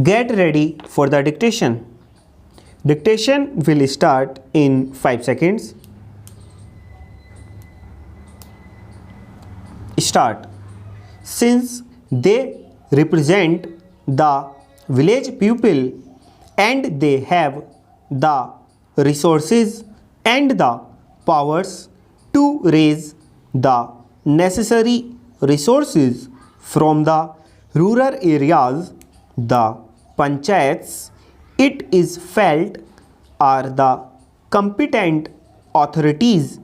Get ready for the dictation. Dictation will start in 5 seconds. Start. Since they represent the village people and they have the resources and the powers to raise the necessary resources from the rural areas, the panchayats, it is felt, are the competent authorities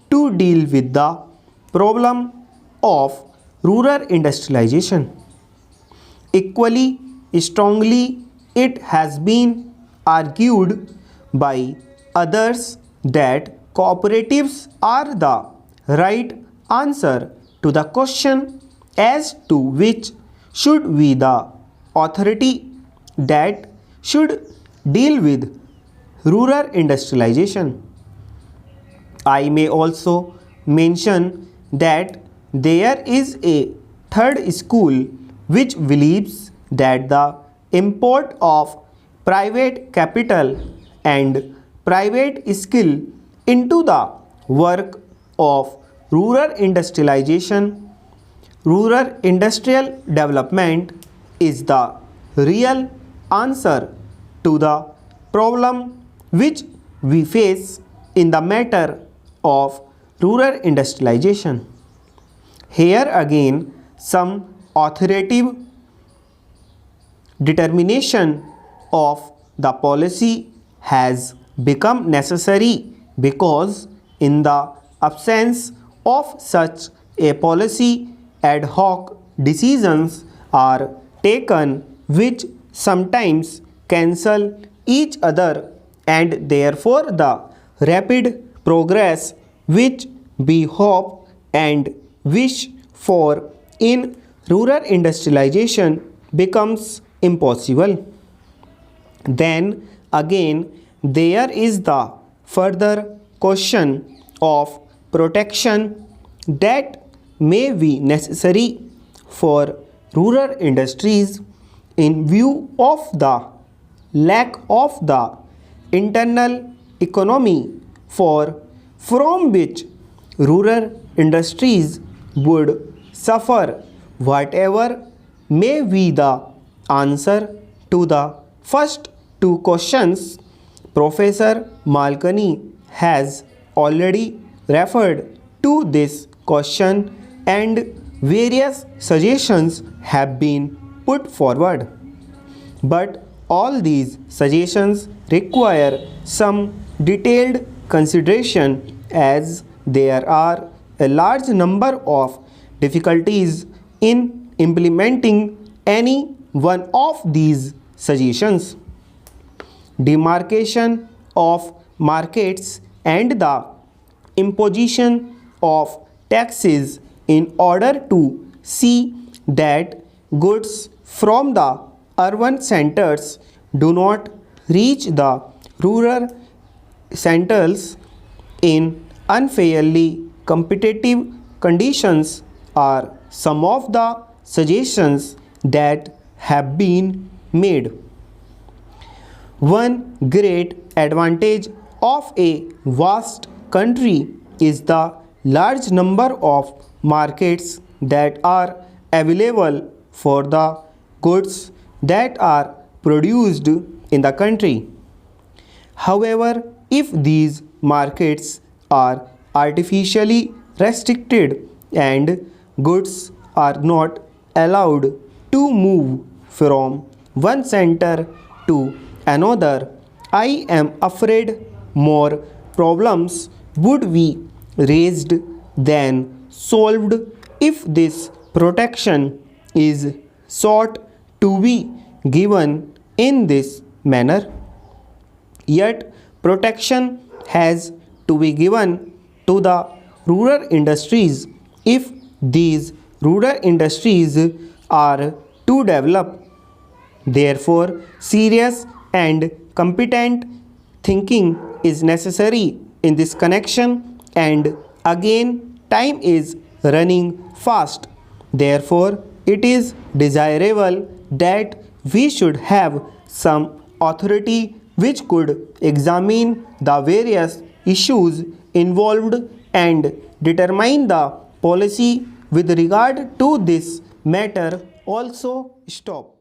to deal with the problem of rural industrialization. Equally strongly, it has been argued by others that cooperatives are the right answer to the question as to which should be the authority that should deal with rural industrialization. I may also mention that there is a third school which believes that the import of private capital and private skill into the work of rural industrialization, rural industrial development is the real answer to the problem which we face in the matter of rural industrialization. Here again, some authoritative determination of the policy has become necessary because in the absence of such a policy, ad hoc decisions are taken which sometimes cancel each other, and therefore the rapid progress which we hope and wish for in rural industrialization becomes impossible. Then again, there is the further question of protection that may be necessary for rural industries in view of the lack of the internal economy from which rural industries would suffer. Whatever may be the answer to the first two questions, Professor Malkani has already referred to this question and various suggestions have been put forward. But all these suggestions require some detailed consideration as there are a large number of difficulties in implementing any one of these suggestions. Demarcation of markets and the imposition of taxes in order to see that goods from the urban centers do not reach the rural centers in unfairly competitive conditions are some of the suggestions that have been made. One great advantage of a vast country is the large number of markets that are available for the goods that are produced in the country. However, if these markets are artificially restricted and goods are not allowed to move from one center to another, I am afraid more problems would be raised than solved if this protection is sought to be given in this manner. Yet, protection has to be given to the rural industries if these rural industries are to develop. Therefore, serious and competent thinking is necessary in this connection, and again, time is running fast. Therefore, it is desirable that we should have some authority which could examine the various issues involved and determine the policy with regard to this matter. Also stop.